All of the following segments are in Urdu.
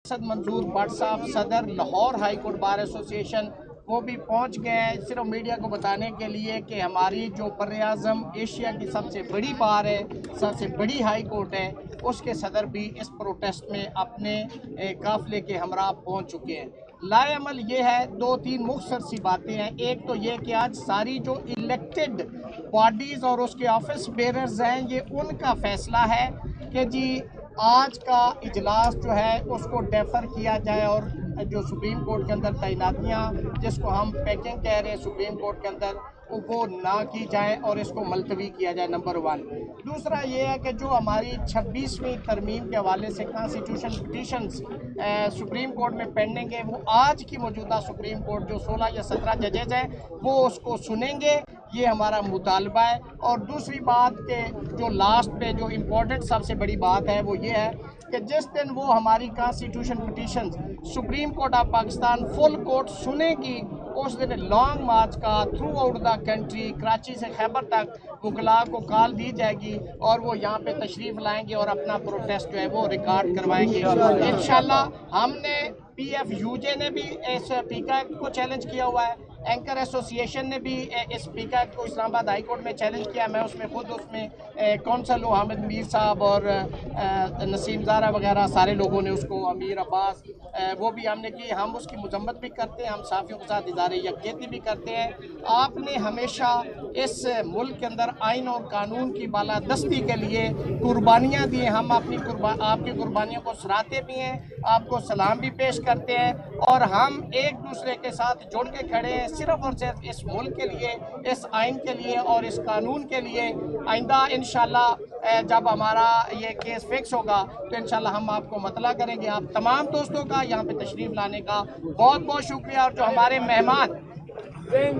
اسد منظور بٹ صاحب صدر Lahore high court bar association وہ بھی پہنچ گئے ہیں صرف میڈیا کو بتانے کے لیے کہ ہماری جو بر اعظم ایشیا کی سب سے بڑی بار ہے، سب سے بڑی ہائی کورٹ ہے، اس کے صدر بھی اس پروٹیسٹ میں اپنے قافلے کے ہمراہ پہنچ چکے ہیں۔ لائے عمل یہ ہے، دو تین مختصر سی باتیں ہیں۔ ایک تو یہ کہ آج ساری جو الیکٹڈ باڈیز اور اس کے آفس بیررز ہیں، یہ ان کا فیصلہ ہے کہ جی آج کا اجلاس جو ہے اس کو ڈیفر کیا جائے اور جو سپریم کورٹ کے اندر تعیناتیاں جس کو ہم پیکنگ کہہ رہے ہیں سپریم کورٹ کے اندر وہ نہ کی جائیں اور اس کو ملتوی کیا جائے، نمبر 1۔ دوسرا یہ ہے کہ جو ہماری 26ویں ترمیم کے حوالے سے کانسٹیٹیوشن پٹیشنز سپریم کورٹ میں پینڈنگ ہے، وہ آج کی موجودہ سپریم کورٹ جو 16 یا 17 ججز ہیں وہ اس کو سنیں گے، یہ ہمارا مطالبہ ہے۔ اور دوسری بات کہ جو لاسٹ پہ جو امپورٹنٹ سب سے بڑی بات ہے وہ یہ ہے کہ جس دن وہ ہماری constitution petitions supreme court of Pakistan full court سنے گی، اس دن لانگ مارچ کا throughout the country Karachi سے خیبر تک وکلاء کو کال دی جائے گی اور وہ یہاں پہ تشریف لائیں گے اور اپنا پروٹیسٹ جو ہے وہ ریکارڈ کروائیں گے انشاءاللہ۔ ہم نے پی ایف یو جے نے بھی اس پیکا کو چیلنج کیا ہوا ہے، اینکر ایسوسیشن نے بھی اس پیکا کو اسلام آباد ہائی کورٹ میں چیلنج کیا، میں اس میں خود اس میں کونسل ہوں، حامد میر صاحب اور نسیم زارہ وغیرہ سارے لوگوں نے اس کو، امیر عباس وہ بھی ہم نے کی، ہم اس کی مذمت بھی کرتے ہیں، ہم صحافیوں کے ساتھ اظہار یکجہتی بھی کرتے ہیں۔ آپ نے ہمیشہ اس ملک کے اندر آئین اور قانون کی بالادستی کے لیے قربانیاں دی ہیں، ہم اپنی آپ کی قربانیوں کو سراہتے بھی ہیں، آپ کو سلام بھی پیش کرتے ہیں اور ہم ایک دوسرے کے ساتھ جڑ کے کھڑے ہیں صرف اور صرف اس ملک کے لیے، اس آئین کے لیے اور اس قانون کے لیے۔ آئندہ انشاءاللہ جب ہمارا یہ کیس فکس ہوگا تو انشاءاللہ ہم آپ کو مطلع کریں گے۔ آپ تمام دوستوں کا یہاں پہ تشریف لانے کا بہت بہت شکریہ، اور جو ہمارے مہمان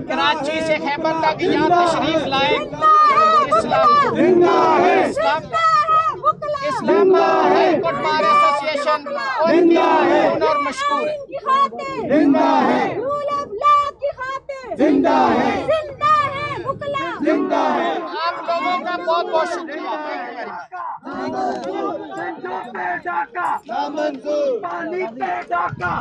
کراچی سے خیبر تک یہاں تشریف لائے، اسلام آباد ہائی کورٹ بار ایسوسیشن ان کی ممنون اور مشکور ہے۔ آپ لوگوں کا بہت بہت شکریہ۔ پانی پہ ڈاکہ